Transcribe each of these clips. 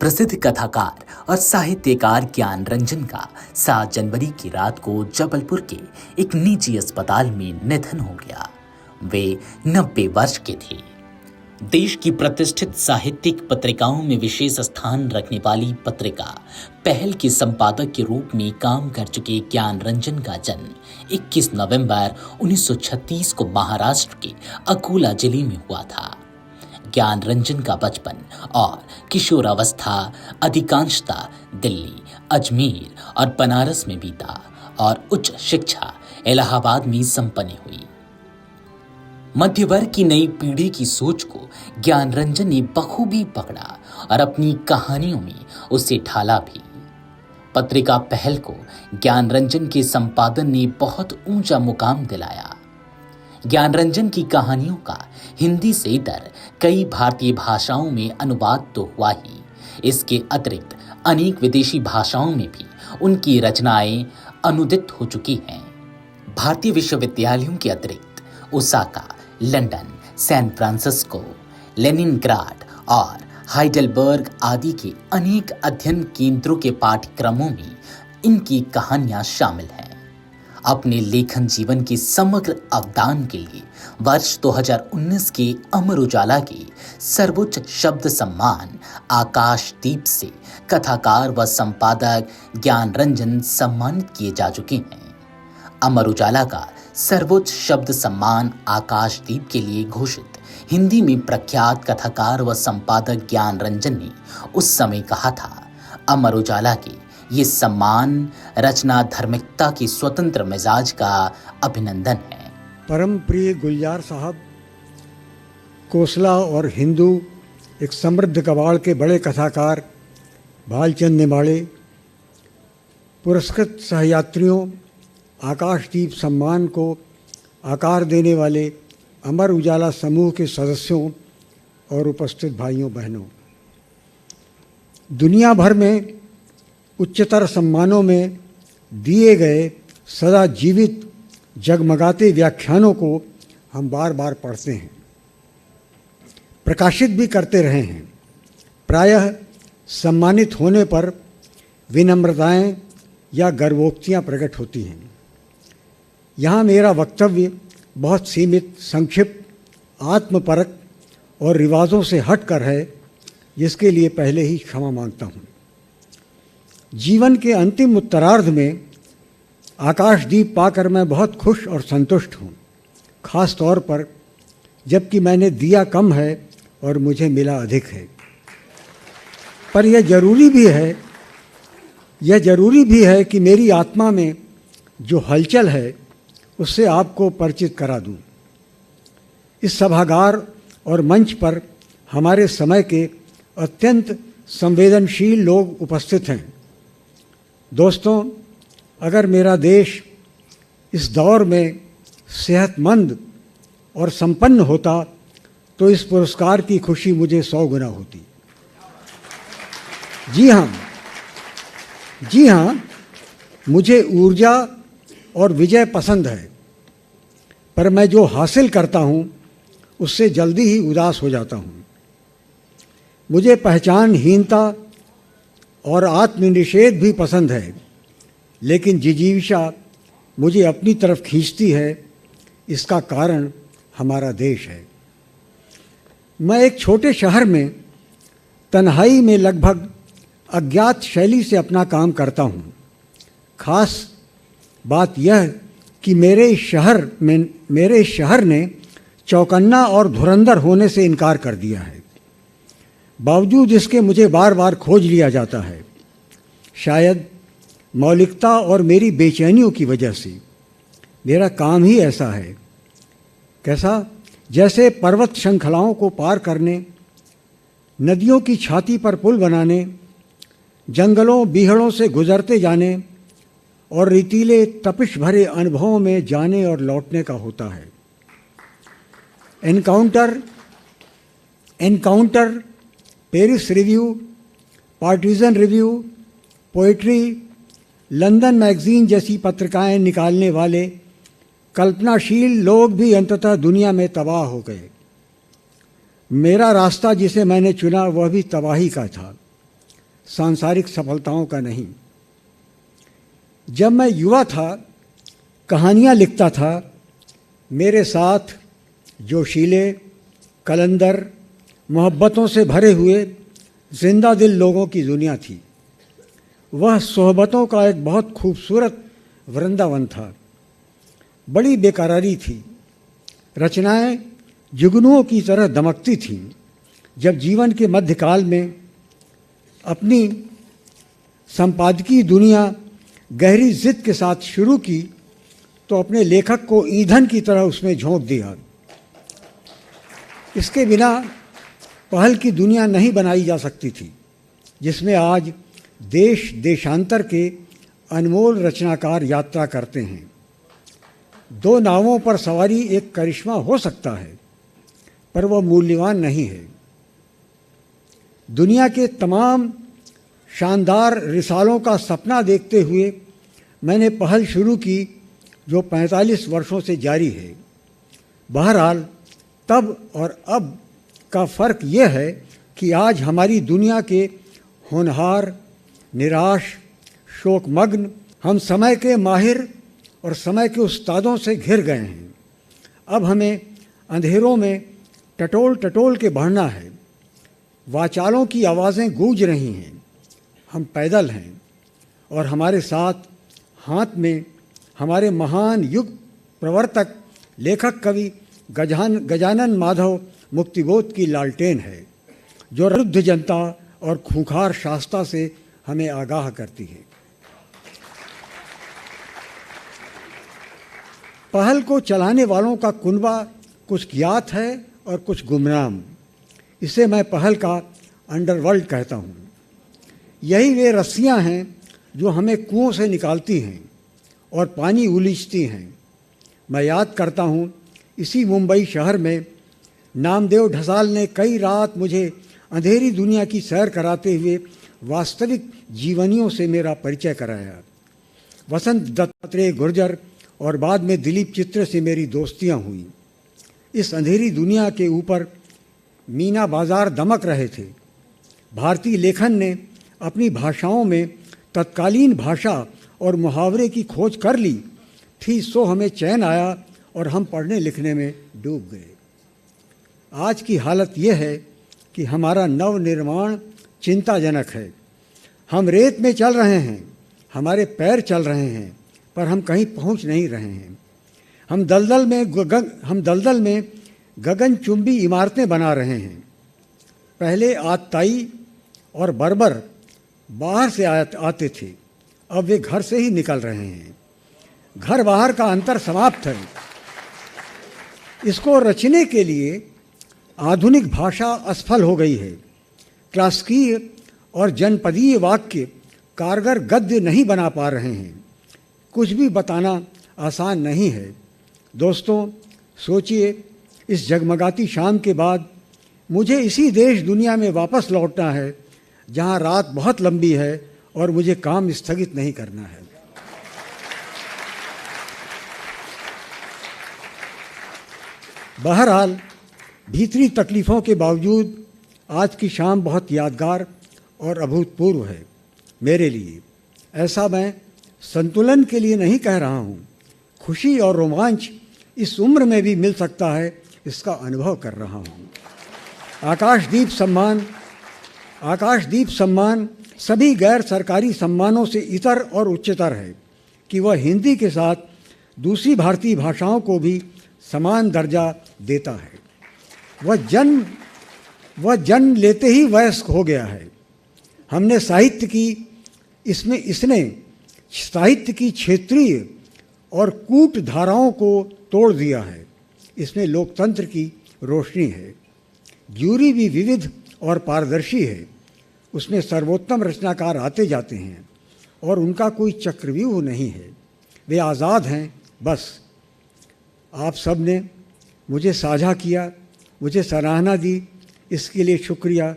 प्रसिद्ध कथाकार और साहित्यकार ज्ञान रंजन का 7 जनवरी की रात को जबलपुर के एक निजी अस्पताल में निधन हो गया। वे 90 वर्ष के थे। देश की प्रतिष्ठित साहित्यिक पत्रिकाओं में विशेष स्थान रखने वाली पत्रिका पहल के संपादक के रूप में काम कर चुके ज्ञान रंजन का जन्म 21 नवंबर 1936 को महाराष्ट्र के अकोला जिले में हुआ था। ज्ञान रंजन का बचपन और किशोरावस्था अधिकांशतः दिल्ली, अजमेर और बनारस में बीता और उच्च शिक्षा इलाहाबाद में संपन्न हुई। मध्य वर्ग की नई पीढ़ी की सोच को ज्ञान रंजन ने बखूबी पकड़ा और अपनी कहानियों में उसे ढाला भी। पत्रिका पहल को ज्ञान रंजन के संपादन ने बहुत ऊंचा मुकाम दिलाया। ज्ञान रंजन की कहानियों का हिंदी से इतर कई भारतीय भाषाओं में अनुवाद तो हुआ ही, इसके अतिरिक्त अनेक विदेशी भाषाओं में भी उनकी रचनाएं अनुदित हो चुकी हैं। भारतीय विश्वविद्यालयों के अतिरिक्त Osaka, London, San Francisco, Leningrad और हाइडेलबर्ग आदि के अनेक अध्ययन केंद्रों के पाठ्यक्रमों में इनकी कहानियां शामिल हैं। अपने लेखन जीवन के समग्र अवदान के लिए वर्ष 2019 के अमर उजाला के सर्वोच्च शब्द सम्मान आकाशदीप से कथाकार व संपादक ज्ञान रंजन सम्मानित किए जा चुके हैं। अमर उजाला का सर्वोच्च शब्द सम्मान आकाशदीप के लिए घोषित हिंदी में प्रख्यात कथाकार व संपादक ज्ञान रंजन ने उस समय कहा था, अमर उजाला के ये सम्मान रचना धार्मिकता की स्वतंत्र मिजाज का अभिनंदन है। परम प्रिय गुलजार साहब कोसला और हिंदू एक समृद्ध कबाड़ के बड़े कथाकार भालचंद नेमाड़े, पुरस्कृत सहयात्रियों, आकाशदीप सम्मान को आकार देने वाले अमर उजाला समूह के सदस्यों और उपस्थित भाइयों बहनों, दुनिया भर में उच्चतर सम्मानों में दिए गए सदा जीवित जगमगाते व्याख्यानों को हम बार बार पढ़ते हैं, प्रकाशित भी करते रहे हैं। प्रायः सम्मानित होने पर विनम्रताएं या गर्वोक्तियां प्रकट होती हैं। यहाँ मेरा वक्तव्य बहुत सीमित, संक्षिप्त, आत्मपरक और रिवाजों से हटकर है, जिसके लिए पहले ही क्षमा मांगता हूँ। जीवन के अंतिम उत्तरार्ध में आकाशदीप पाकर मैं बहुत खुश और संतुष्ट हूँ, खास तौर पर जबकि मैंने दिया कम है और मुझे मिला अधिक है। पर यह जरूरी भी है कि मेरी आत्मा में जो हलचल है उससे आपको परिचित करा दूं। इस सभागार और मंच पर हमारे समय के अत्यंत संवेदनशील लोग उपस्थित हैं। दोस्तों, अगर मेरा देश इस दौर में सेहतमंद और संपन्न होता तो इस पुरस्कार की खुशी मुझे 100 गुना होती। जी हाँ, मुझे ऊर्जा और विजय पसंद है, पर मैं जो हासिल करता हूँ उससे जल्दी ही उदास हो जाता हूँ। मुझे पहचानहीनता और आत्मनिषेध भी पसंद है, लेकिन जिजीविषा मुझे अपनी तरफ खींचती है। इसका कारण हमारा देश है। मैं एक छोटे शहर में तन्हाई में लगभग अज्ञात शैली से अपना काम करता हूँ। खास बात यह कि मेरे शहर ने चौकन्ना और धुरंधर होने से इनकार कर दिया है, बावजूद इसके मुझे बार बार खोज लिया जाता है। शायद मौलिकता और मेरी बेचैनियों की वजह से मेरा काम ही ऐसा है। कैसा? जैसे पर्वत श्रृंखलाओं को पार करने, नदियों की छाती पर पुल बनाने, जंगलों बीहड़ों से गुजरते जाने और रेतीले तपिश भरे अनुभवों में जाने और लौटने का होता है। Encounter, Paris review, partisan review, poetry, London magazine जैसी पत्रिकाएं निकालने वाले कल्पनाशील लोग भी अंततः दुनिया में तबाह हो गए। मेरा रास्ता जिसे मैंने चुना वह भी तबाही का था। सांसारिक सफलताओं का नहीं। जब मैं युवा था, कहानियाँ लिखता था, मेरे साथ जोशीले, कलंदर, मोहब्बतों से भरे हुए जिंदा दिल लोगों की दुनिया थी। वह सोहबतों का एक बहुत खूबसूरत वृंदावन था। बड़ी बेकरारी थी। रचनाएं जुगनुओं की तरह दमकती थीं। जब जीवन के मध्यकाल में अपनी संपादकीय दुनिया गहरी जिद के साथ शुरू की तो अपने लेखक को ईंधन की तरह उसमें झोंक दिया। इसके बिना पहल की दुनिया नहीं बनाई जा सकती थी, जिसमें आज देश देशांतर के अनमोल रचनाकार यात्रा करते हैं। दो नावों पर सवारी एक करिश्मा हो सकता है, पर वह मूल्यवान नहीं है। दुनिया के तमाम शानदार रिसालों का सपना देखते हुए मैंने पहल शुरू की जो 45 वर्षों से जारी है। बहरहाल तब और अब का फ़र्क यह है कि आज हमारी दुनिया के होनहार, निराश, शोकमग्न हम समय के माहिर और समय के उस्तादों से घिर गए हैं। अब हमें अंधेरों में टटोल टटोल के बढ़ना है। वाचालों की आवाज़ें गूंज रही हैं। हम पैदल हैं और हमारे साथ हाथ में हमारे महान युग प्रवर्तक लेखक कवि गजानन माधव मुक्तिबोध की लालटेन है, जो रुद्ध जनता और खूंखार शास्ता से हमें आगाह करती है। पहल को चलाने वालों का कुनबा कुछ ज्ञात है और कुछ गुमनाम। इसे मैं पहल का अंडरवर्ल्ड कहता हूँ। यही वे रस्सियाँ हैं जो हमें कुओं से निकालती हैं और पानी उलीचती हैं। मैं याद करता हूँ, इसी मुंबई शहर में नामदेव ढसाल ने कई रात मुझे अंधेरी दुनिया की सैर कराते हुए वास्तविक जीवनियों से मेरा परिचय कराया। वसंत दत्तात्रेय गुर्जर और बाद में दिलीप चित्र से मेरी दोस्तियां हुई। इस अंधेरी दुनिया के ऊपर मीना बाजार दमक रहे थे। भारतीय लेखन ने अपनी भाषाओं में तत्कालीन भाषा और मुहावरे की खोज कर ली थी, सो हमें चैन आया और हम पढ़ने लिखने में डूब गए। आज की हालत यह है कि हमारा नवनिर्माण चिंताजनक है। हम रेत में चल रहे हैं, हमारे पैर चल रहे हैं, पर हम कहीं पहुंच नहीं रहे हैं। हम दलदल में गगनचुंबी इमारतें बना रहे हैं। पहले आतताई और बर्बर बाहर से आते थे, अब वे घर से ही निकल रहे हैं। घर बाहर का अंतर समाप्त है। इसको रचने के लिए आधुनिक भाषा असफल हो गई है। क्लासिकीय और जनपदीय वाक्य कारगर गद्य नहीं बना पा रहे हैं। कुछ भी बताना आसान नहीं है। दोस्तों, सोचिए, इस जगमगाती शाम के बाद मुझे इसी देश दुनिया में वापस लौटना है जहां रात बहुत लंबी है और मुझे काम स्थगित नहीं करना है। बहरहाल भीतरी तकलीफ़ों के बावजूद आज की शाम बहुत यादगार और अभूतपूर्व है मेरे लिए। ऐसा मैं संतुलन के लिए नहीं कह रहा हूँ। खुशी और रोमांच इस उम्र में भी मिल सकता है, इसका अनुभव कर रहा हूँ। आकाशदीप सम्मान सभी गैर सरकारी सम्मानों से इतर और उच्चतर है कि वह हिंदी के साथ दूसरी भारतीय भाषाओं को भी समान दर्जा देता है। वह जन्म लेते ही वयस्क हो गया है। इसने साहित्य की क्षेत्रीय और कूट धाराओं को तोड़ दिया है। इसमें लोकतंत्र की रोशनी है। ज्यूरी भी विविध और पारदर्शी है। उसमें सर्वोत्तम रचनाकार आते जाते हैं और उनका कोई चक्रव्यूह नहीं है। वे आज़ाद हैं बस। आप सब ने मुझे साझा किया, मुझे सराहना दी, इसके लिए शुक्रिया,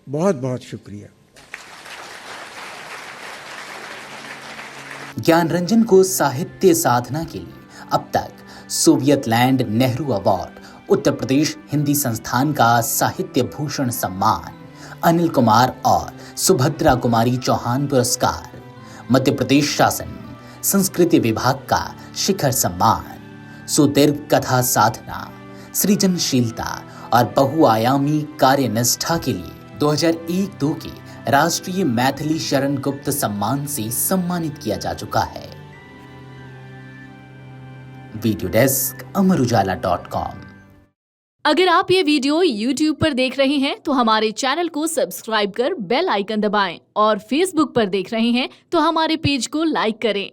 बहुत बहुत शुक्रिया। ज्ञानरंजन को साहित्य साधना के लिए अब तक Soviet land Nehru award, Uttar Pradesh Hindi संस्थान का साहित्य भूषण सम्मान, अनिल कुमार और सुभद्रा कुमारी चौहान पुरस्कार, मध्य प्रदेश शासन संस्कृति विभाग का शिखर सम्मान, सुदीर्घ कथा साधना, सृजनशीलता और बहुआयामी कार्यनिष्ठा के लिए 2001-2 के राष्ट्रीय मैथिली शरण गुप्त सम्मान से सम्मानित किया जा चुका है। Video desk Amar Ujala dot com. अगर आप ये वीडियो YouTube पर देख रहे हैं तो हमारे चैनल को सब्सक्राइब कर बेल आइकन दबाएं और Facebook पर देख रहे हैं तो हमारे पेज को लाइक करें।